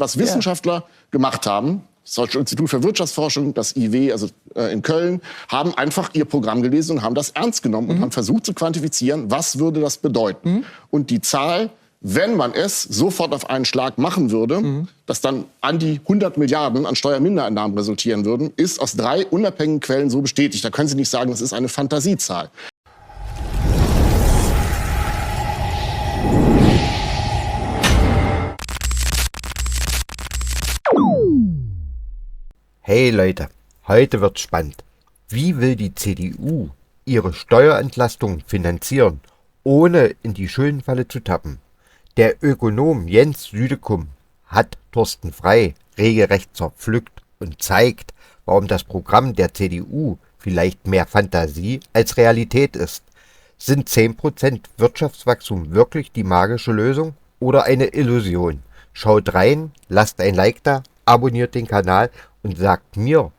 Was Wissenschaftler gemacht haben, das Deutsche Institut für Wirtschaftsforschung, das IW, also in Köln, haben einfach ihr Programm gelesen und haben das ernst genommen und haben versucht zu quantifizieren, was würde das bedeuten. Und die Zahl, wenn man es sofort auf einen Schlag machen würde, dass dann an die 100 Milliarden an Steuermindereinnahmen resultieren würden, ist aus 3 unabhängigen Quellen so bestätigt. Da können Sie nicht sagen, das ist eine Fantasiezahl. Hey Leute, heute wird's spannend. Wie will die CDU ihre Steuerentlastung finanzieren, ohne in die Schuldenfalle zu tappen? Der Ökonom Jens Südekum hat Thorsten Frey regelrecht zerpflückt und zeigt, warum das Programm der CDU vielleicht mehr Fantasie als Realität ist. Sind 10% Wirtschaftswachstum wirklich die magische Lösung oder eine Illusion? Schaut rein, lasst ein Like da, abonniert den Kanal und sagt mir,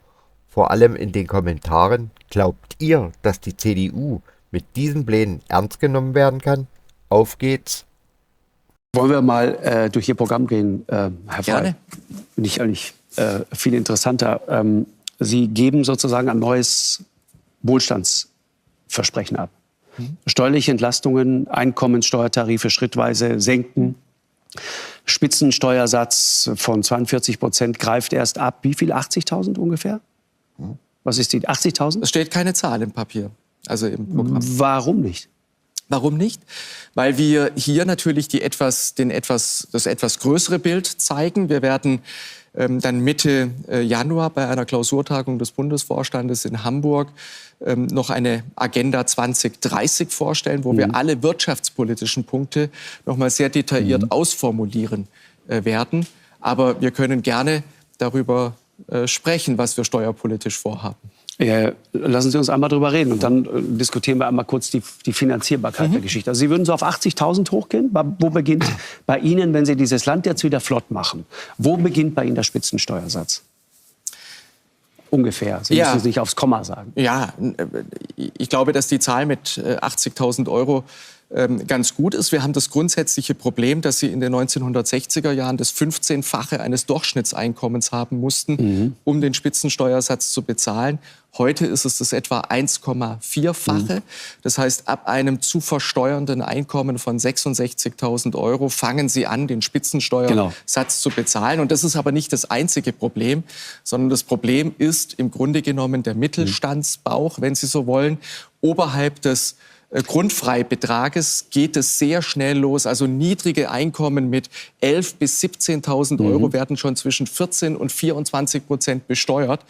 vor allem in den Kommentaren, glaubt ihr, dass die CDU mit diesen Plänen ernst genommen werden kann? Auf geht's! Wollen wir mal durch Ihr Programm gehen, Herr Frey? Gerne. Finde ich eigentlich viel interessanter. Sie geben sozusagen ein neues Wohlstandsversprechen ab. Steuerliche Entlastungen, Einkommenssteuertarife schrittweise senken. Spitzensteuersatz von 42% greift erst ab. Wie viel? 80.000 ungefähr? Was ist die? 80.000? Es steht keine Zahl im Papier, also im Programm. Warum nicht? Warum nicht? Weil wir hier natürlich das etwas größere Bild zeigen. Wir werden dann Mitte Januar bei einer Klausurtagung des Bundesvorstandes in Hamburg noch eine Agenda 2030 vorstellen, wo wir alle wirtschaftspolitischen Punkte noch mal sehr detailliert ausformulieren werden. Aber wir können gerne darüber sprechen, was wir steuerpolitisch vorhaben. Ja, lassen Sie uns einmal drüber reden und dann diskutieren wir einmal kurz die Finanzierbarkeit der Geschichte. Also Sie würden so auf 80.000 hochgehen. Wo beginnt bei Ihnen, wenn Sie dieses Land jetzt wieder flott machen, wo beginnt bei Ihnen der Spitzensteuersatz? Ungefähr. Sie müssen es nicht aufs Komma sagen. Ja, ich glaube, dass die Zahl mit 80.000 Euro ganz gut ist. Wir haben das grundsätzliche Problem, dass Sie in den 1960er Jahren das 15-fache eines Durchschnittseinkommens haben mussten, um den Spitzensteuersatz zu bezahlen. Heute ist es das etwa 1,4-fache. Das heißt, ab einem zu versteuernden Einkommen von 66.000 Euro fangen Sie an, den Spitzensteuersatz zu bezahlen. Und das ist aber nicht das einzige Problem, sondern das Problem ist im Grunde genommen der Mittelstandsbauch, wenn Sie so wollen. Oberhalb des Grundfreibetrages geht es sehr schnell los. Also niedrige Einkommen mit 11.000 bis 17.000 Euro werden schon zwischen 14% und 24% besteuert.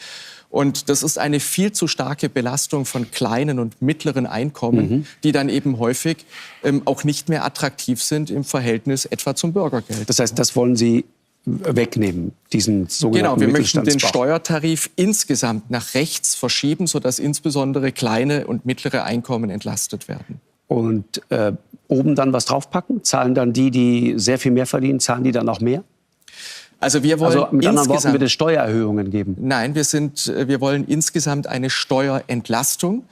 Und das ist eine viel zu starke Belastung von kleinen und mittleren Einkommen, die dann eben häufig auch nicht mehr attraktiv sind im Verhältnis etwa zum Bürgergeld. Das heißt, das wollen Sie wegnehmen, diesen sogenannten Genau, wir möchten den Mittelstandsbauch. Steuertarif insgesamt nach rechts verschieben, sodass insbesondere kleine und mittlere Einkommen entlastet werden. Und oben dann was draufpacken? Zahlen dann die sehr viel mehr verdienen, zahlen die dann auch mehr? Also wir wollen mit anderen Worten, wird es Steuererhöhungen geben? Nein, wir wollen insgesamt eine Steuerentlastung.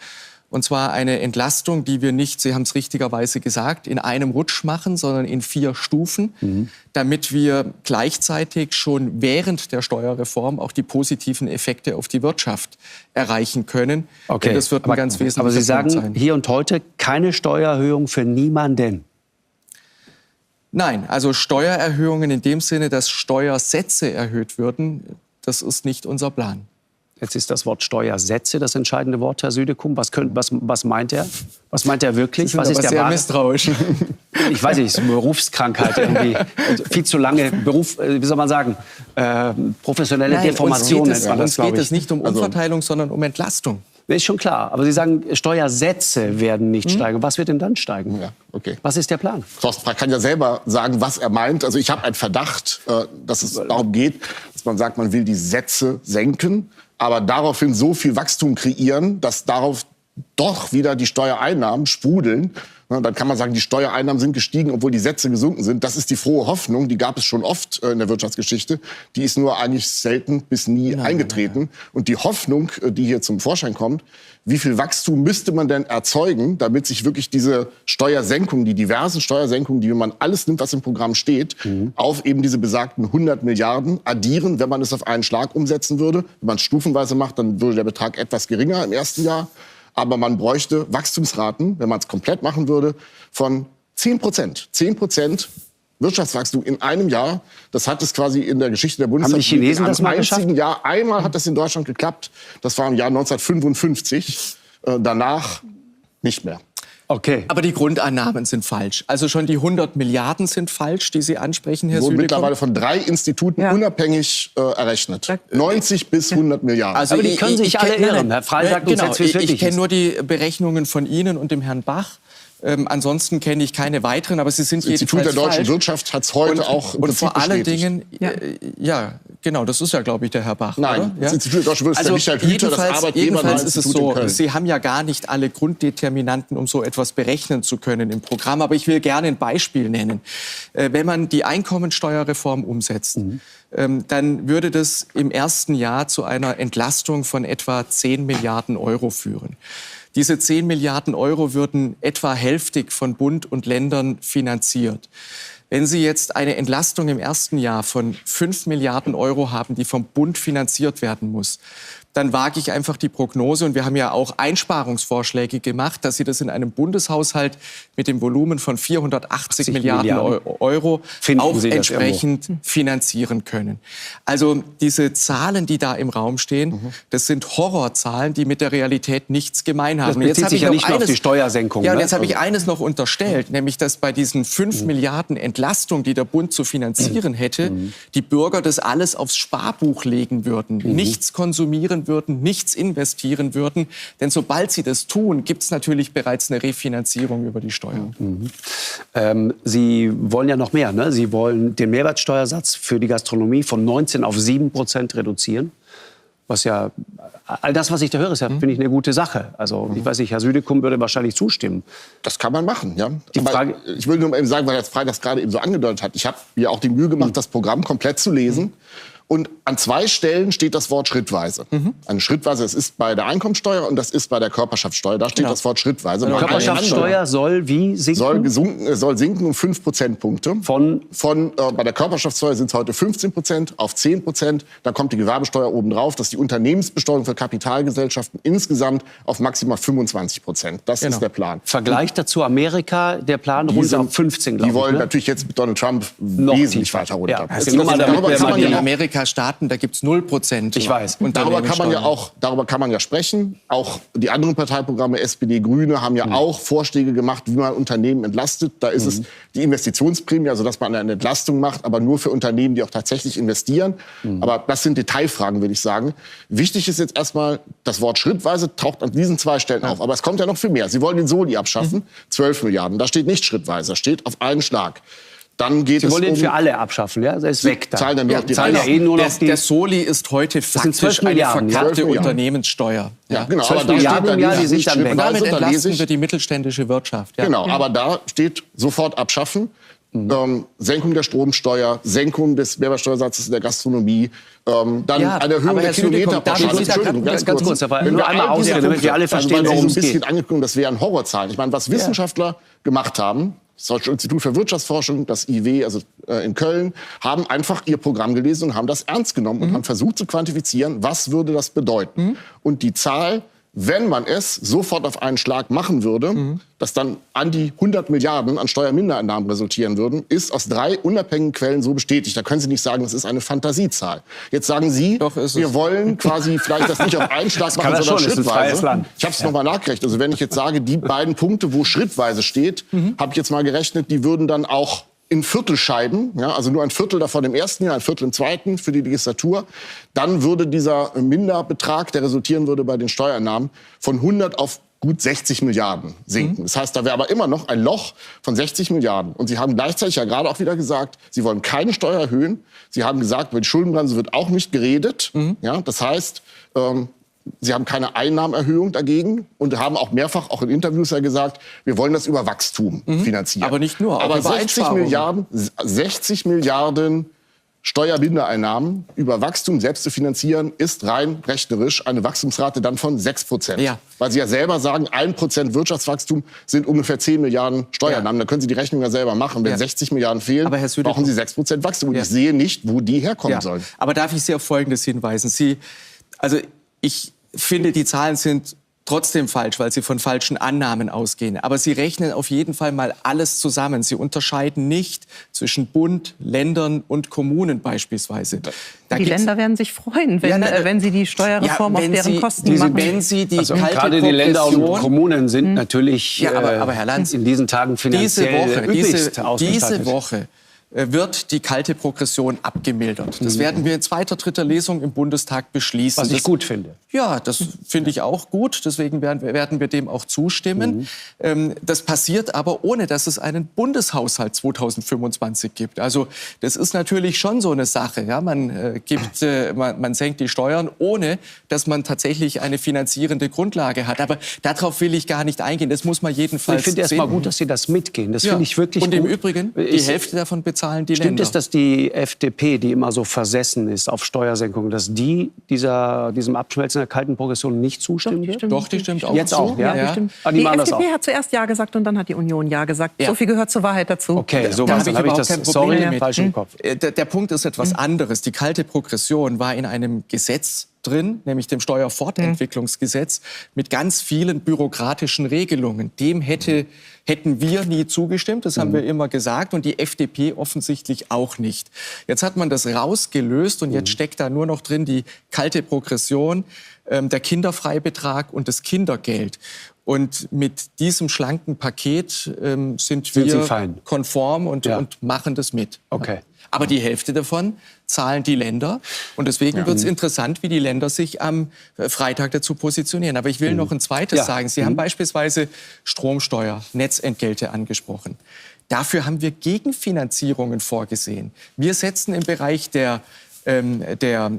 Und zwar eine Entlastung, die wir nicht, Sie haben es richtigerweise gesagt, in einem Rutsch machen, sondern in 4 Stufen, damit wir gleichzeitig schon während der Steuerreform auch die positiven Effekte auf die Wirtschaft erreichen können. Okay, denn das wird ein ganz wesentlicher aber Sie sagen Punkt sein. Hier und heute keine Steuererhöhung für niemanden. Nein, also Steuererhöhungen in dem Sinne, dass Steuersätze erhöht würden, das ist nicht unser Plan. Jetzt ist das Wort Steuersätze das entscheidende Wort, Herr Südekum. Was meint er? Was meint er wirklich? Sie sind aber sehr misstrauisch. Ich weiß nicht, es ist eine Berufskrankheit irgendwie. Viel zu lange wie soll man sagen, professionelle Deformationen. Uns geht es nicht um Umverteilung, sondern um Entlastung. Ist schon klar. Aber Sie sagen, Steuersätze werden nicht steigen. Was wird denn dann steigen? Ja, okay. Was ist der Plan? Thorsten Frey kann ja selber sagen, was er meint. Also ich habe einen Verdacht, dass es darum geht, dass man sagt, man will die Sätze senken, aber daraufhin so viel Wachstum kreieren, dass darauf doch wieder die Steuereinnahmen sprudeln, Dann kann man sagen, die Steuereinnahmen sind gestiegen, obwohl die Sätze gesunken sind. Das ist die frohe Hoffnung, die gab es schon oft in der Wirtschaftsgeschichte. Die ist nur eigentlich selten bis nie eingetreten. Und die Hoffnung, die hier zum Vorschein kommt, wie viel Wachstum müsste man denn erzeugen, damit sich wirklich diese Steuersenkungen, die diversen Steuersenkungen, die, wenn man alles nimmt, was im Programm steht, auf eben diese besagten 100 Milliarden addieren, wenn man es auf einen Schlag umsetzen würde. Wenn man es stufenweise macht, dann würde der Betrag etwas geringer im ersten Jahr. Aber man bräuchte Wachstumsraten, wenn man es komplett machen würde, von 10%. 10% Wirtschaftswachstum in einem Jahr. Das hat es quasi in der Geschichte der Bundesrepublik. Haben die Chinesen das mal geschafft? Jahr einmal hat das in Deutschland geklappt. Das war im Jahr 1955. Danach nicht mehr. Okay. Aber die Grundannahmen sind falsch. Also schon die 100 Milliarden sind falsch, die Sie ansprechen, Herr Wurden Südekum. mittlerweile von 3 Instituten unabhängig errechnet. 90 bis 100 Milliarden. Also Aber die können sich alle irren. Herr Frey sagt uns jetzt, wie es wirklich Ich kenne ist. nur die Berechnungen von Ihnen und dem Herrn Bach. Ansonsten kenne ich keine weiteren, aber sie sind Das Institut jedenfalls der deutschen falsch. Wirtschaft hat es heute auch im Und Prinzip vor allen bestätigt. Dingen, ja, genau, das ist ja, glaube ich, der Herr Bach. Nein, oder? das Institut der deutschen Wirtschaft ist der Michael Hüter, das jedenfalls Arbeitgebernahe ist es Institut in so, Köln. Sie haben ja gar nicht alle Grunddeterminanten, um so etwas berechnen zu können im Programm. Aber ich will gerne ein Beispiel nennen. Wenn man die Einkommensteuerreform umsetzt, dann würde das im ersten Jahr zu einer Entlastung von etwa 10 Milliarden Euro führen. Diese 10 Milliarden Euro würden etwa hälftig von Bund und Ländern finanziert. Wenn Sie jetzt eine Entlastung im ersten Jahr von 5 Milliarden Euro haben, die vom Bund finanziert werden muss, dann wage ich einfach die Prognose, und wir haben ja auch Einsparungsvorschläge gemacht, dass Sie das in einem Bundeshaushalt mit dem Volumen von 480 Milliarden Euro auch entsprechend finanzieren können. Also diese Zahlen, die da im Raum stehen, das sind Horrorzahlen, die mit der Realität nichts gemein haben. Das bezieht sich ja nicht nur auf die Steuersenkung. Ja, und ne? jetzt habe ich eines noch unterstellt, nämlich dass bei diesen 5 Milliarden Entlastung, die der Bund zu finanzieren hätte, die Bürger das alles aufs Sparbuch legen würden, nichts konsumieren würden, nichts investieren würden. Denn sobald sie das tun, gibt es natürlich bereits eine Refinanzierung über die Steuer. Sie wollen ja noch mehr. Ne? Sie wollen den Mehrwertsteuersatz für die Gastronomie von 19 auf 7% reduzieren. Was ja, all das, was ich da höre, ist ja, finde ich, eine gute Sache. Also, ich weiß nicht, Herr Südekum würde wahrscheinlich zustimmen. Das kann man machen, ja. Die Frage, ich will nur mal eben sagen, weil Herr Frey das gerade eben so angedeutet hat. Ich habe mir auch die Mühe gemacht, das Programm komplett zu lesen. Und an 2 Stellen steht das Wort schrittweise. Eine schrittweise, das ist bei der Einkommensteuer und das ist bei der Körperschaftsteuer. Da steht das Wort schrittweise. Die Körperschaftsteuer soll wie sinken? Soll sinken um 5 Prozentpunkte. Bei der Körperschaftsteuer sind es heute 15% auf 10%. Da kommt die Gewerbesteuer obendrauf. Das ist die Unternehmensbesteuerung für Kapitalgesellschaften insgesamt auf maximal 25%. Das ist der Plan. Vergleich dazu Amerika, der Plan runter auf 15, glaube ich. Die wollen natürlich jetzt mit Donald Trump wesentlich weiter runter. In Amerika-Staaten, da gibt es 0%. Ich weiß. Und darüber kann man ja sprechen. Auch die anderen Parteiprogramme, SPD, Grüne, haben ja auch Vorschläge gemacht, wie man Unternehmen entlastet. Da ist es die Investitionsprämie, also dass man eine Entlastung macht, aber nur für Unternehmen, die auch tatsächlich investieren. Aber das sind Detailfragen, würde ich sagen. Wichtig ist jetzt erstmal, das Wort schrittweise taucht an diesen 2 Stellen auf. Aber es kommt ja noch viel mehr. Sie wollen den Soli abschaffen, 12 Milliarden. Da steht nicht schrittweise, da steht auf einen Schlag. Dann geht Sie wollen den für alle abschaffen, ja? Das ist weg dann. Zahlen dann nur Zahlen ja eh nur noch der Soli ist heute faktisch eine verkappte Unternehmenssteuer. Ja, genau. 12 aber da Milliarden steht im Jahr, die sind dann weg. Und damit da lese entlasten ich, wir die mittelständische Wirtschaft. Ja. Genau, aber da steht sofort abschaffen. Senkung der Stromsteuer, Senkung des Mehrwertsteuersatzes in der Gastronomie, dann eine Erhöhung der Kilometerpauschale. Entschuldigung, ganz kurz, nur einmal ausreden, damit wir alle verstehen, worum es geht. ein bisschen angekündigt, das wären Horrorzahlen. Ich meine, was Wissenschaftler gemacht haben, das Deutsche Institut für Wirtschaftsforschung, das IW, also in Köln, haben einfach ihr Programm gelesen und haben das ernst genommen und haben versucht zu quantifizieren, was würde das bedeuten. Und die Zahl, wenn man es sofort auf einen Schlag machen würde, dass dann an die 100 Milliarden an Steuermindereinnahmen resultieren würden, ist aus 3 unabhängigen Quellen so bestätigt. Da können Sie nicht sagen, das ist eine Fantasiezahl. Jetzt sagen Sie, wir wollen quasi vielleicht das nicht auf einen Schlag machen, sondern schrittweise. Ich habe es nochmal nachgerechnet. Also wenn ich jetzt sage, die beiden Punkte, wo schrittweise steht, habe ich jetzt mal gerechnet, die würden dann auch in Viertelscheiben, ja, also nur ein Viertel davon im ersten Jahr, ein Viertel im zweiten für die Legislatur, dann würde dieser Minderbetrag, der resultieren würde bei den Steuereinnahmen, von 100 auf gut 60 Milliarden sinken. Das heißt, da wäre aber immer noch ein Loch von 60 Milliarden. Und Sie haben gleichzeitig ja gerade auch wieder gesagt, Sie wollen keine Steuer erhöhen. Sie haben gesagt, über die Schuldenbremse wird auch nicht geredet. Ja, das heißt, Sie haben keine Einnahmenerhöhung dagegen und haben auch mehrfach, auch in Interviews ja gesagt, wir wollen das über Wachstum finanzieren. Aber nicht nur, auch aber über 60 Milliarden Steuerbindereinnahmen über Wachstum selbst zu finanzieren, ist rein rechnerisch eine Wachstumsrate dann von 6%. Ja. Weil Sie ja selber sagen, 1% Wirtschaftswachstum sind ungefähr 10 Milliarden Steuereinnahmen. Da können Sie die Rechnung ja selber machen. Wenn 60 Milliarden fehlen, Aber Herr Söder, brauchen Sie 6% Wachstum. Und ich sehe nicht, wo die herkommen sollen. Aber darf ich Sie auf Folgendes hinweisen? Ich finde, die Zahlen sind trotzdem falsch, weil sie von falschen Annahmen ausgehen. Aber sie rechnen auf jeden Fall mal alles zusammen. Sie unterscheiden nicht zwischen Bund, Ländern und Kommunen beispielsweise. Die Länder werden sich freuen, wenn sie die Steuerreform auf deren Kosten machen. Wenn sie die kalte gerade die Länder und Progression, Kommunen sind natürlich aber Herr Lanz, in diesen Tagen finanziell üblichst ausgestattet. diese Woche wird die kalte Progression abgemildert. Das werden wir in zweiter, dritter Lesung im Bundestag beschließen. Was ich gut finde. Ja, das finde ich auch gut. Deswegen werden wir dem auch zustimmen. Das passiert aber, ohne dass es einen Bundeshaushalt 2025 gibt. Also das ist natürlich schon so eine Sache. Ja? Man senkt die Steuern, ohne dass man tatsächlich eine finanzierende Grundlage hat. Aber darauf will ich gar nicht eingehen. Das muss man jedenfalls Ich finde erst mal gut, dass Sie das mitgehen. Das finde ich wirklich gut. gut. Und im Übrigen, die Hälfte davon bezahlen die Stimmt Länder. es, dass die FDP, die immer so versessen ist auf Steuersenkungen, dass die diesem Abschmelzen der kalten Progression nicht zustimmen wird? Doch, die stimmt auch Jetzt zu. auch, ja? Die stimmt. Ah, die Die machen das FDP auch. hat zuerst Ja gesagt und dann hat die Union Ja gesagt. Ja. So viel gehört zur Wahrheit dazu. Okay, so Da was. habe ich Dann habe ich überhaupt das, kein Problem sorry, damit. falsch im Kopf. Der Punkt ist etwas anderes. Die kalte Progression war in einem Gesetz drin, nämlich dem Steuerfortentwicklungsgesetz, mit ganz vielen bürokratischen Regelungen. Dem hätten wir nie zugestimmt, das haben wir immer gesagt, und die FDP offensichtlich auch nicht. Jetzt hat man das rausgelöst und jetzt steckt da nur noch drin die kalte Progression, der Kinderfreibetrag und das Kindergeld. Und mit diesem schlanken Paket sind Sie wir fein? konform und machen das mit. Okay. Aber die Hälfte davon zahlen die Länder. Und deswegen wird es interessant, wie die Länder sich am Freitag dazu positionieren. Aber ich will noch ein zweites sagen. Sie haben beispielsweise Stromsteuer, Netzentgelte angesprochen. Dafür haben wir Gegenfinanzierungen vorgesehen. Wir setzen im Bereich der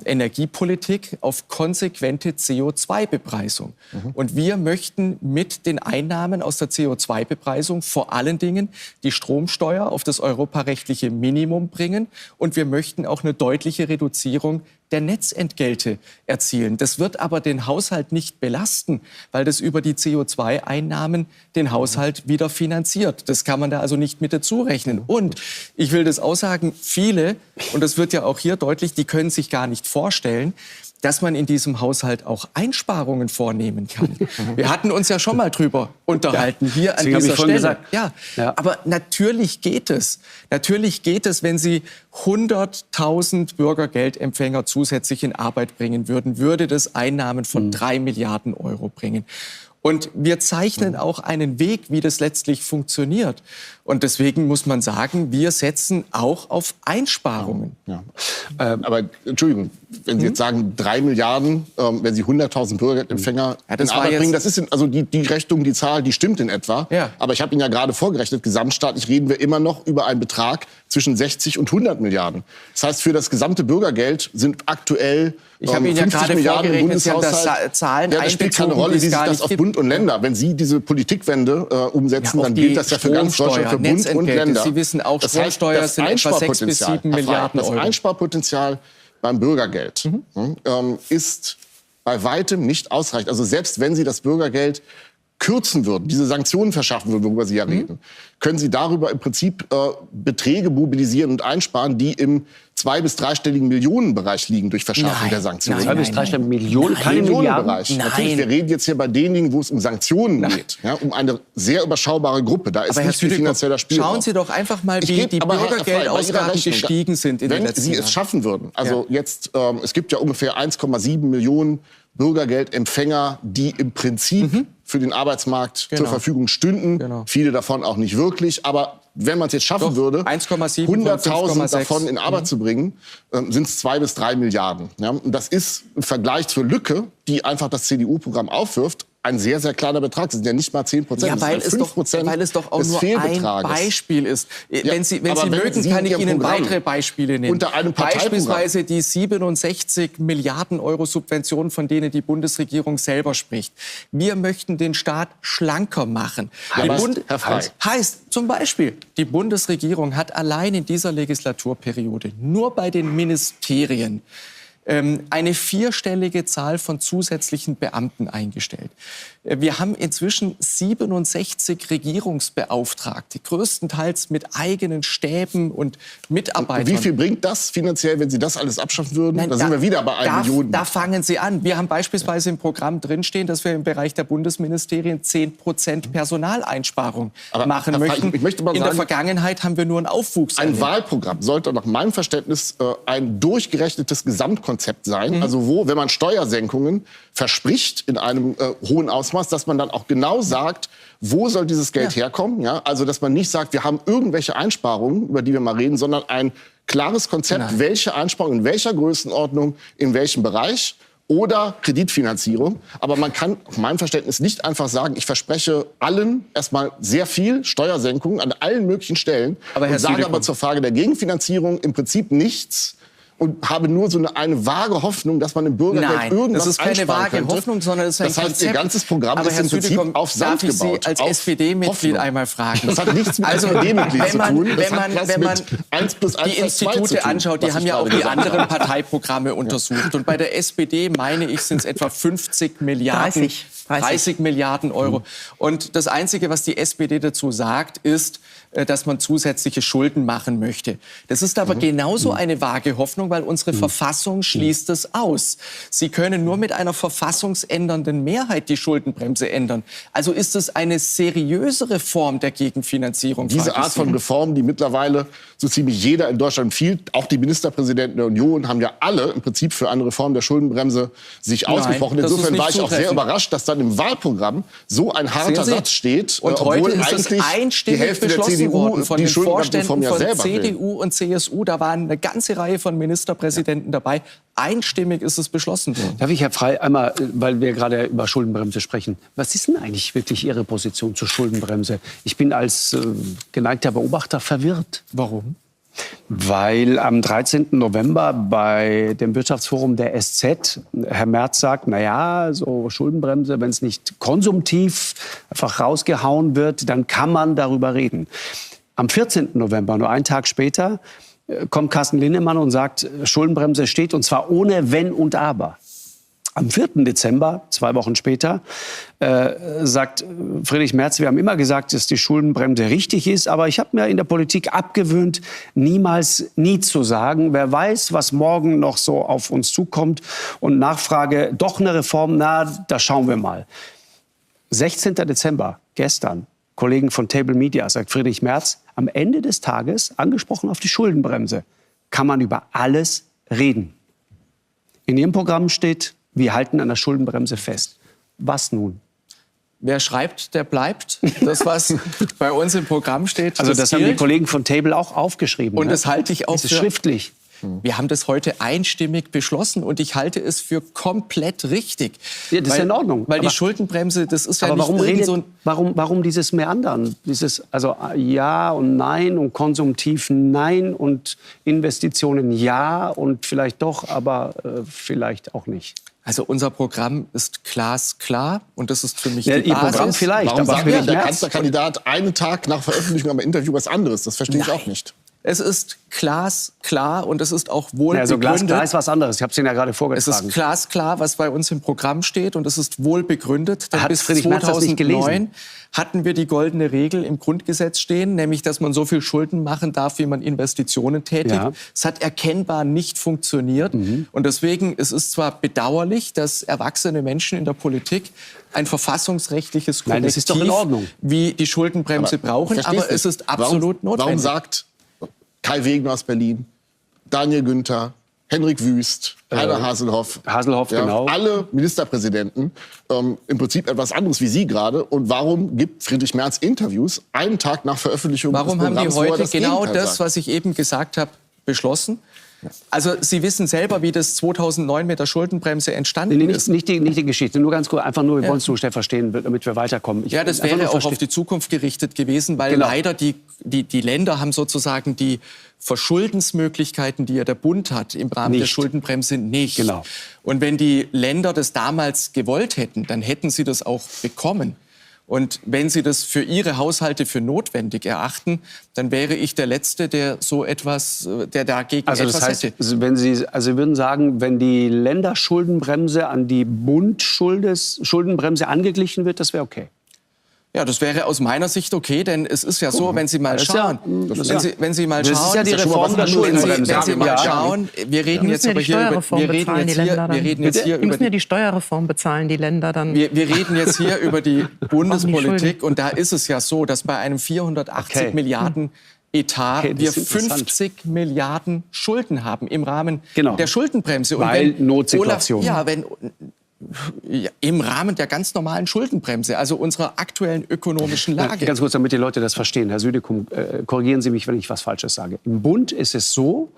Energiepolitik auf konsequente CO2-Bepreisung. Und wir möchten mit den Einnahmen aus der CO2-Bepreisung vor allen Dingen die Stromsteuer auf das europarechtliche Minimum bringen. Und wir möchten auch eine deutliche Reduzierung der Netzentgelte erzielen. Das wird aber den Haushalt nicht belasten, weil das über die CO2-Einnahmen den Haushalt wieder finanziert. Das kann man da also nicht mit dazu rechnen. Und ich will das auch sagen, viele, und das wird ja auch hier deutlich, die können sich gar nicht vorstellen, dass man in diesem Haushalt auch Einsparungen vornehmen kann. Wir hatten uns ja schon mal drüber unterhalten, hier an Deswegen habe dieser ich vorhin Stelle. gesagt. Ja. Aber natürlich geht es. Natürlich geht es, wenn Sie 100.000 Bürgergeldempfänger zusätzlich in Arbeit bringen würden, würde das Einnahmen von 3 Milliarden Euro bringen. Und wir zeichnen auch einen Weg, wie das letztlich funktioniert. Und deswegen muss man sagen, wir setzen auch auf Einsparungen. Ja. Aber Entschuldigung, wenn Sie jetzt sagen 3 Milliarden, wenn Sie 100.000 Bürgergeldempfänger in Arbeit bringen, das ist also die Rechnung, die Zahl, die stimmt in etwa. Ja. Aber ich habe Ihnen ja gerade vorgerechnet, gesamtstaatlich reden wir immer noch über einen Betrag zwischen 60 und 100 Milliarden. Das heißt, für das gesamte Bürgergeld sind aktuell Ich habe Ihnen ja 50 gerade Milliarden im vorgerechnet, Sie haben Bundeshaushalt. das Zahlen Ja, das spielt keine einbezogen, Rolle, die wie es sich gar das nicht auf gibt. Bund und Länder. Wenn Sie diese Politikwende umsetzen, Ja, dann auch gilt die das ja für ganz Deutschland, für Bund und Stromsteuer, Länder. Sie wissen auch, Das heißt, Stromsteuer das sind etwa 6 bis 7 Einsparpotenzial, Milliarden das Euro. Einsparpotenzial beim Bürgergeld ist bei weitem nicht ausreichend. Also selbst wenn Sie das Bürgergeld kürzen würden, diese Sanktionen verschaffen würden, worüber Sie ja reden, können Sie darüber im Prinzip Beträge mobilisieren und einsparen, die im 2- bis 3-stelligen Millionenbereich liegen durch Verschärfung der Sanktionen. 2 bis 3 Millionen, keine Milliarden. Millionenbereich. Natürlich, wir reden jetzt hier bei denjenigen, wo es um Sanktionen geht, ja, um eine sehr überschaubare Gruppe. Da ist Aber Herr nicht viel Südekow, finanzieller Spielraum. schauen Sie doch einfach mal, wie die Aber Herr Frey, bei Ihrer Bürgergeldausgaben Rechnung, gestiegen sind in den wenn letzten Sie Jahren. es schaffen würden, also jetzt, es gibt ja ungefähr 1,7 Millionen Bürgergeldempfänger, die im Prinzip für den Arbeitsmarkt zur Verfügung stünden. Genau. Viele davon auch nicht wirklich. Aber wenn man es jetzt schaffen würde, 1,7 von 100.000 5,6. davon in Arbeit zu bringen, sind es 2 bis 3 Milliarden. Ja? Und das ist im Vergleich zur Lücke, die einfach das CDU-Programm aufwirft, ein sehr, sehr kleiner Betrag. Das sind ja nicht mal 10%. Ja, weil es doch auch nur ein Beispiel ist. Wenn Sie mögen, kann ich Ihnen weitere Beispiele nennen. Unter einem Beispielsweise die 67 Milliarden Euro Subventionen, von denen die Bundesregierung selber spricht. Wir möchten den Staat schlanker machen. Heißt zum Beispiel, die Bundesregierung hat allein in dieser Legislaturperiode nur bei den Ministerien eine 4-stellige Zahl von zusätzlichen Beamten eingestellt. Wir haben inzwischen 67 Regierungsbeauftragte, größtenteils mit eigenen Stäben und Mitarbeitern. Und wie viel bringt das finanziell, wenn Sie das alles abschaffen würden? Nein, da sind wir wieder bei 1 Million. Da fangen Sie an. Wir haben beispielsweise im Programm drinstehen, dass wir im Bereich der Bundesministerien 10% Personaleinsparung machen möchten. Ich möchte mal sagen, in der Vergangenheit haben wir nur einen Aufwuchs. Ein Wahlprogramm sollte nach meinem Verständnis ein durchgerechnetes Gesamtkonzept sein. Also wo, wenn man Steuersenkungen verspricht in einem hohen Ausmaß, dass man dann auch genau sagt, wo soll dieses Geld herkommen. Ja? Also dass man nicht sagt, wir haben irgendwelche Einsparungen, über die wir mal reden, sondern ein klares Konzept, welche Einsparungen in welcher Größenordnung, in welchem Bereich. Oder Kreditfinanzierung. Aber man kann nach meinem Verständnis nicht einfach sagen, ich verspreche allen erstmal sehr viel Steuersenkungen an allen möglichen Stellen und sage aber zur Frage der Gegenfinanzierung im Prinzip nichts und habe nur so eine vage Hoffnung, dass man im Bürgergeld irgendwas das ist keine vage könnte. Hoffnung, sondern es ist ein Das heißt, Ihr ganzes Programm aber ist im Prinzip auf Sand gebaut. Darf ich Sie als SPD-Mitglied einmal fragen? Das hat nichts mit SPD-Mitglied zu tun. Wenn man die Institute anschaut, die haben ja auch die anderen Parteiprogramme untersucht. Und bei der SPD, meine ich, sind es etwa 50 Milliarden, 30 Milliarden Euro. Und das Einzige, was die SPD dazu sagt, ist, dass man zusätzliche Schulden machen möchte. Das ist aber genauso eine vage Hoffnung, weil unsere Verfassung schließt es aus. Sie können nur mit einer verfassungsändernden Mehrheit die Schuldenbremse ändern. Also ist es eine seriösere Form der Gegenfinanzierung. Diese Art von Reform, die mittlerweile so ziemlich jeder in Deutschland empfiehlt, auch die Ministerpräsidenten der Union, haben ja alle im Prinzip für eine Reform der Schuldenbremse sich ausgesprochen. Insofern war ich auch sehr überrascht, dass dann im Wahlprogramm so ein harter Satz steht. Und heute ist es einstimmig beschlossen worden von den Vorständen von CDU und CSU. Da waren eine ganze Reihe von Ministerpräsidenten dabei. Einstimmig ist es beschlossen worden. Darf ich, Herr Frey, einmal, weil wir gerade über Schuldenbremse sprechen, was ist denn eigentlich wirklich Ihre Position zur Schuldenbremse? Ich bin als geneigter Beobachter verwirrt. Warum? Weil am 13. November bei dem Wirtschaftsforum der SZ Herr Merz sagt, naja, so Schuldenbremse, wenn es nicht konsumtiv einfach rausgehauen wird, dann kann man darüber reden. Am 14. November, nur einen Tag später, kommt Carsten Linnemann und sagt, Schuldenbremse steht, und zwar ohne Wenn und Aber. Am 4. Dezember, 2 Wochen später, sagt Friedrich Merz, wir haben immer gesagt, dass die Schuldenbremse richtig ist, aber ich habe mir in der Politik abgewöhnt, niemals nie zu sagen. Wer weiß, was morgen noch so auf uns zukommt. Und Nachfrage, doch eine Reform, na, da schauen wir mal. 16. Dezember, gestern, Kollegen von Table Media, sagt Friedrich Merz, am Ende des Tages, angesprochen auf die Schuldenbremse, kann man über alles reden. In Ihrem Programm steht, wir halten an der Schuldenbremse fest. Was nun? Wer schreibt, der bleibt. Das, was bei uns im Programm steht, also das haben die Kollegen von Table auch aufgeschrieben. Und das halte ich auch für schriftlich. Wir haben das heute einstimmig beschlossen und ich halte es für komplett richtig. Ja, das ist ja in Ordnung. Weil die Schuldenbremse, das ist ja aber nicht warum dieses Meandern? Also ja und nein und konsumtiv nein und Investitionen ja und vielleicht doch, aber vielleicht auch nicht. Also unser Programm ist glasklar und das ist für mich die Basis. Programm vielleicht. Warum sagt der Kanzlerkandidat einen Tag nach Veröffentlichung am Interview was anderes? Das verstehe ich auch nicht. Es ist glasklar und es ist auch wohl begründet. Glasklar ist was anderes. Ich habe es Ihnen ja gerade vorgetragen. Es ist glasklar, was bei uns im Programm steht und es ist wohl begründet. Denn Hat bis Friedrich Merz das nicht gelesen? 2009 hatten wir die goldene Regel im Grundgesetz stehen, nämlich, dass man so viel Schulden machen darf, wie man Investitionen tätigt. Ja. Es hat erkennbar nicht funktioniert. Und deswegen ist es zwar bedauerlich, dass erwachsene Menschen in der Politik ein verfassungsrechtliches Korrektiv das ist doch in Ordnung. wie die Schuldenbremse brauchen, aber es ist absolut notwendig. Warum sagt Kai Wegner aus Berlin, Daniel Günther, Henrik Wüst, Heiner Haselhoff, genau. alle Ministerpräsidenten im Prinzip etwas anderes wie Sie gerade. Und warum gibt Friedrich Merz Interviews einen Tag nach Veröffentlichung des Warum haben die Programms, wo er heute das genau Gegenteil das, sagt? was ich eben gesagt habe, beschlossen? Also Sie wissen selber, wie das 2009 mit der Schuldenbremse entstanden ist. Nicht die Geschichte, nur ganz kurz, einfach nur, wir wollen es nur schnell verstehen, damit wir weiterkommen. Das wäre auch auf die Zukunft gerichtet gewesen, weil leider die Länder haben sozusagen die Verschuldensmöglichkeiten, die ja der Bund hat im Rahmen der Schuldenbremse, nicht. Genau. Und wenn die Länder das damals gewollt hätten, dann hätten sie das auch bekommen. Und wenn Sie das für Ihre Haushalte für notwendig erachten, dann wäre ich der Letzte, der so etwas, der dagegen etwas hätte. Wenn Sie würden sagen, wenn die Länderschuldenbremse an die Bund-Schuldenbremse angeglichen wird, das wäre okay. Ja, das wäre aus meiner Sicht okay, denn es ist ja so, wenn Sie mal schauen, wenn Sie mal schauen, das ist ja die Reform der Schuldenbremse. Wenn Sie mal schauen, wir reden jetzt aber hier über, die müssen ja die Steuerreform bezahlen, die Länder dann. Wir reden jetzt hier über die Bundespolitik und da ist es ja so, dass bei einem 480 Milliarden Etat wir 50 Milliarden Schulden haben im Rahmen der Schuldenbremse. Und weil Notsituation. Im Rahmen der ganz normalen Schuldenbremse, also unserer aktuellen ökonomischen Lage. Ganz kurz, damit die Leute das verstehen. Herr Südekum, korrigieren Sie mich, wenn ich was Falsches sage. Im Bund ist es so,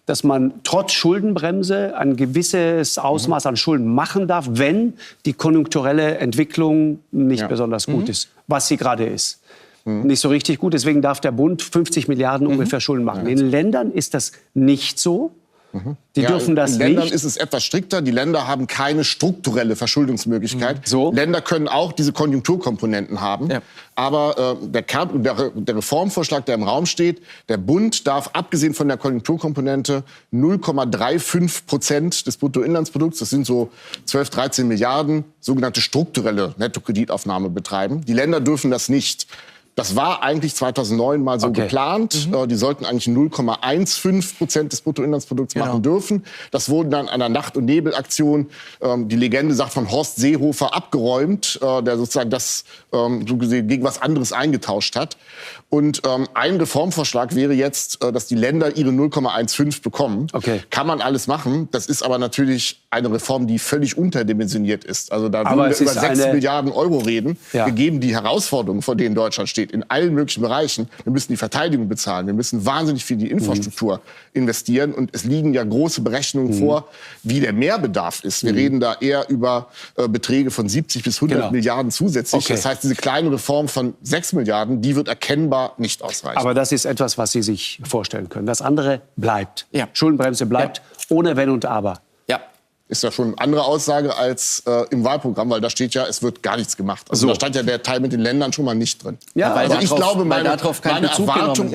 dass man trotz Schuldenbremse ein gewisses Ausmaß an Schulden machen darf, wenn die konjunkturelle Entwicklung nicht besonders gut ist, was sie gerade ist. Nicht so richtig gut, deswegen darf der Bund 50 Milliarden ungefähr Schulden machen. In Ländern ist das nicht so. Die dürfen das nicht. In Ländern ist es etwas strikter. Die Länder haben keine strukturelle Verschuldungsmöglichkeit. Länder können auch diese Konjunkturkomponenten haben. Ja. Aber der Reformvorschlag, der im Raum steht, der Bund darf, abgesehen von der Konjunkturkomponente, 0,35% des Bruttoinlandsprodukts, das sind so 12, 13 Milliarden, sogenannte strukturelle Nettokreditaufnahme betreiben. Die Länder dürfen das nicht. Das war eigentlich 2009 mal so geplant. Die sollten eigentlich 0,15% des Bruttoinlandsprodukts machen dürfen. Das wurde dann an der Nacht- und Nebelaktion, die Legende sagt, von Horst Seehofer abgeräumt, der sozusagen das so gesehen gegen was anderes eingetauscht hat. Und ein Reformvorschlag wäre jetzt, dass die Länder ihre 0,15 bekommen. Kann man alles machen. Das ist aber natürlich eine Reform, die völlig unterdimensioniert ist. Also da würden wir über 6 Milliarden Euro reden, gegeben die Herausforderungen, vor denen Deutschland steht, in allen möglichen Bereichen. Wir müssen die Verteidigung bezahlen. Wir müssen wahnsinnig viel in die Infrastruktur investieren. Und es liegen ja große Berechnungen vor, wie der Mehrbedarf ist. Wir reden da eher über Beträge von 70 bis 100 Milliarden zusätzlich. Das heißt, diese kleine Reform von 6 Milliarden, die wird erkennbar nicht ausreichen. Aber das ist etwas, was Sie sich vorstellen können. Das andere bleibt. Schuldenbremse bleibt, ohne Wenn und Aber. Ist ja schon eine andere Aussage als im Wahlprogramm, weil da steht ja, es wird gar nichts gemacht. Also da stand ja der Teil mit den Ländern schon mal nicht drin. Ja, also ich glaube, meine Erwartung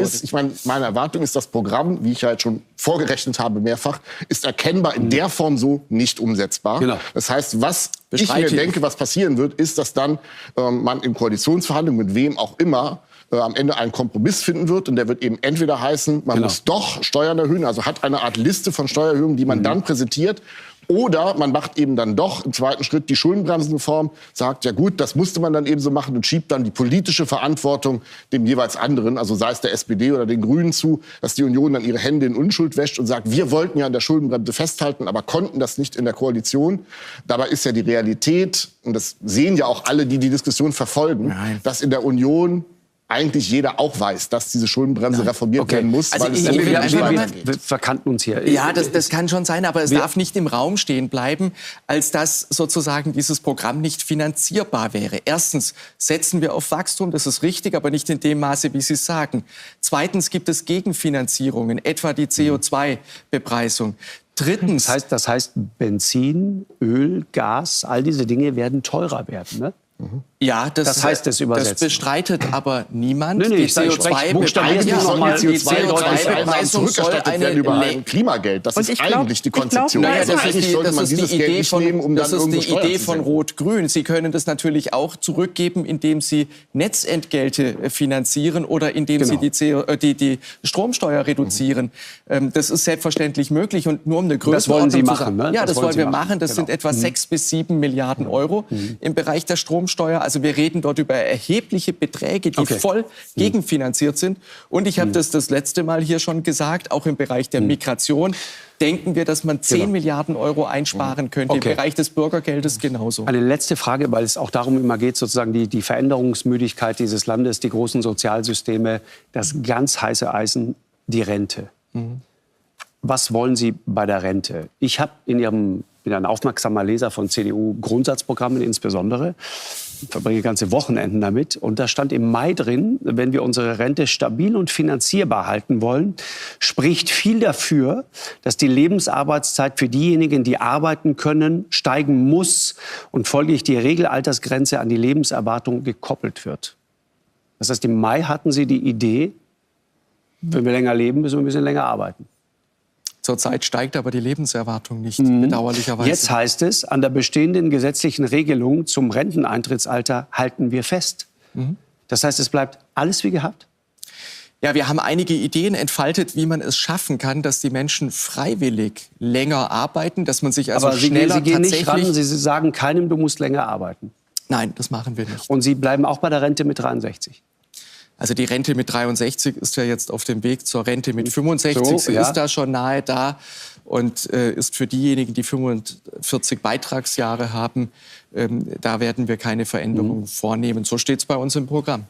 ist, das Programm, wie ich ja jetzt schon vorgerechnet habe mehrfach, ist erkennbar in der Form so nicht umsetzbar. Das heißt, was ich mir denke, was passieren wird, ist, dass dann man in Koalitionsverhandlungen mit wem auch immer am Ende einen Kompromiss finden wird. Und der wird eben entweder heißen, man muss doch Steuern erhöhen, also hat eine Art Liste von Steuererhöhungen, die man dann präsentiert. Oder man macht eben dann doch im zweiten Schritt die Schuldenbremsenreform, sagt, ja gut, das musste man dann eben so machen und schiebt dann die politische Verantwortung dem jeweils anderen, also sei es der SPD oder den Grünen zu, dass die Union dann ihre Hände in Unschuld wäscht und sagt, wir wollten ja an der Schuldenbremse festhalten, aber konnten das nicht in der Koalition. Dabei ist ja die Realität, und das sehen ja auch alle, die die Diskussion verfolgen, dass in der Union eigentlich jeder auch weiß, dass diese Schuldenbremse reformiert werden muss. Also wir verkannten uns hier. Ja, das kann schon sein, aber es darf nicht im Raum stehen bleiben, als dass sozusagen dieses Programm nicht finanzierbar wäre. Erstens setzen wir auf Wachstum, das ist richtig, aber nicht in dem Maße, wie Sie sagen. Zweitens gibt es Gegenfinanzierungen, etwa die CO2-Bepreisung. Drittens. Das heißt, Benzin, Öl, Gas, all diese Dinge werden teurer werden, ne? Ja, das heißt es übersetzt. Das bestreitet aber niemand. Die CO2-Bepreisung soll über ein Klimageld. Das ist eigentlich die Konzeption. Das ist die Idee von Rot-Grün. Sie können das natürlich auch zurückgeben, indem Sie Netzentgelte finanzieren oder indem Sie die Stromsteuer reduzieren. Das ist selbstverständlich möglich. Und nur um eine Größenordnung zu sagen. Ja, das wollen wir machen. Das sind etwa 6 bis 7 Milliarden Euro im Bereich der Stromsteuer. Also wir reden dort über erhebliche Beträge, die voll gegenfinanziert sind. Und ich habe das letzte Mal hier schon gesagt, auch im Bereich der Migration denken wir, dass man 10 Milliarden Euro einsparen könnte. Im Bereich des Bürgergeldes genauso. Eine letzte Frage, weil es auch darum immer geht, sozusagen die Veränderungsmüdigkeit dieses Landes, die großen Sozialsysteme, das ganz heiße Eisen, die Rente. was wollen Sie bei der Rente? Ich bin ein aufmerksamer Leser von CDU-Grundsatzprogrammen insbesondere, verbringe ganze Wochenenden damit. Und da stand im Mai drin, wenn wir unsere Rente stabil und finanzierbar halten wollen, spricht viel dafür, dass die Lebensarbeitszeit für diejenigen, die arbeiten können, steigen muss und folglich die Regelaltersgrenze an die Lebenserwartung gekoppelt wird. Das heißt, im Mai hatten Sie die Idee, wenn wir länger leben, müssen wir ein bisschen länger arbeiten. Zurzeit steigt aber die Lebenserwartung nicht, bedauerlicherweise. Jetzt heißt es, an der bestehenden gesetzlichen Regelung zum Renteneintrittsalter halten wir fest. Das heißt, es bleibt alles wie gehabt? Ja, wir haben einige Ideen entfaltet, wie man es schaffen kann, dass die Menschen freiwillig länger arbeiten, dass man sich also aber schneller Sie gehen nicht tatsächlich... ran, Sie sagen keinem, du musst länger arbeiten. Nein, das machen wir nicht. Und Sie bleiben auch bei der Rente mit 63? Also die Rente mit 63 ist ja jetzt auf dem Weg zur Rente mit 65. So, Sie ja. ist da schon nahe da und ist für diejenigen, die 45 Beitragsjahre haben, da werden wir keine Veränderungen vornehmen. So steht es bei uns im Programm.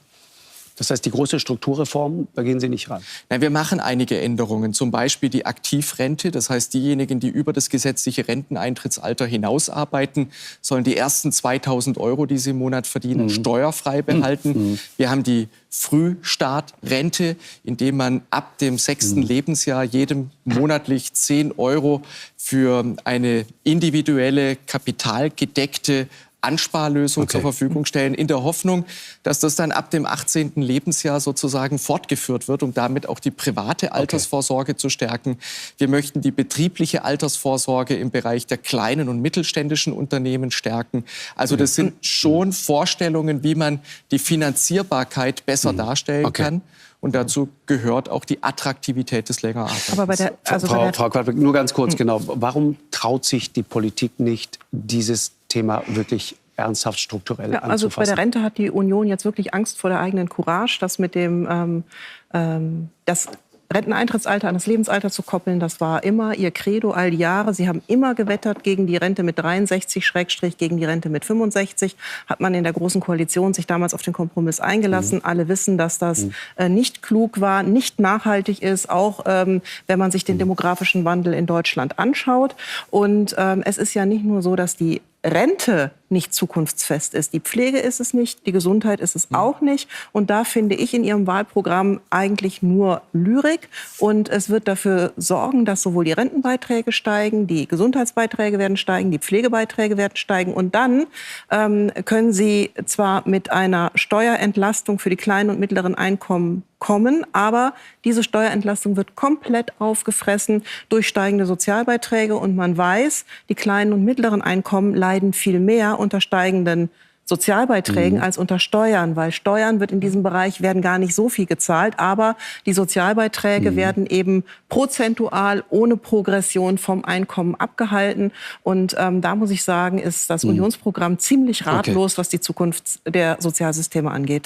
Das heißt, die große Strukturreform, da gehen Sie nicht ran? Nein, wir machen einige Änderungen, zum Beispiel die Aktivrente. Das heißt, diejenigen, die über das gesetzliche Renteneintrittsalter hinaus arbeiten, sollen die ersten 2.000 €, die sie im Monat verdienen, steuerfrei behalten. Wir haben die Frühstartrente, indem man ab dem 6. Lebensjahr jedem monatlich 10 € für eine individuelle, kapitalgedeckte Ansparlösung zur Verfügung stellen, in der Hoffnung, dass das dann ab dem 18. Lebensjahr sozusagen fortgeführt wird, um damit auch die private Altersvorsorge zu stärken. Wir möchten die betriebliche Altersvorsorge im Bereich der kleinen und mittelständischen Unternehmen stärken. Also das sind schon Vorstellungen, wie man die Finanzierbarkeit besser darstellen kann. Und dazu gehört auch die Attraktivität des Längerarbeitens. Aber Frau Quadbeck, nur ganz kurz, genau. Warum traut sich die Politik nicht, dieses Thema wirklich ernsthaft strukturell anzufassen? Also bei der Rente hat die Union jetzt wirklich Angst vor der eigenen Courage, das mit dem das Renteneintrittsalter an das Lebensalter zu koppeln. Das war immer ihr Credo all die Jahre. Sie haben immer gewettert gegen die Rente mit 63 / gegen die Rente mit 65. Hat man in der Großen Koalition sich damals auf den Kompromiss eingelassen. Alle wissen, dass das nicht klug war, nicht nachhaltig ist, auch wenn man sich den demografischen Wandel in Deutschland anschaut. Und es ist ja nicht nur so, dass die Rente nicht zukunftsfest ist. Die Pflege ist es nicht, die Gesundheit ist es auch nicht. Und da finde ich in Ihrem Wahlprogramm eigentlich nur Lyrik. Und es wird dafür sorgen, dass sowohl die Rentenbeiträge steigen, die Gesundheitsbeiträge werden steigen, die Pflegebeiträge werden steigen. Und dann können Sie zwar mit einer Steuerentlastung für die kleinen und mittleren Einkommen kommen, aber diese Steuerentlastung wird komplett aufgefressen durch steigende Sozialbeiträge. Und man weiß, die kleinen und mittleren Einkommen leiden viel mehr unter steigenden Sozialbeiträgen als unter Steuern, weil Steuern wird in diesem Bereich werden gar nicht so viel gezahlt, aber die Sozialbeiträge werden eben prozentual ohne Progression vom Einkommen abgehalten. Und da muss ich sagen, ist das Unionsprogramm ziemlich ratlos, was die Zukunft der Sozialsysteme angeht.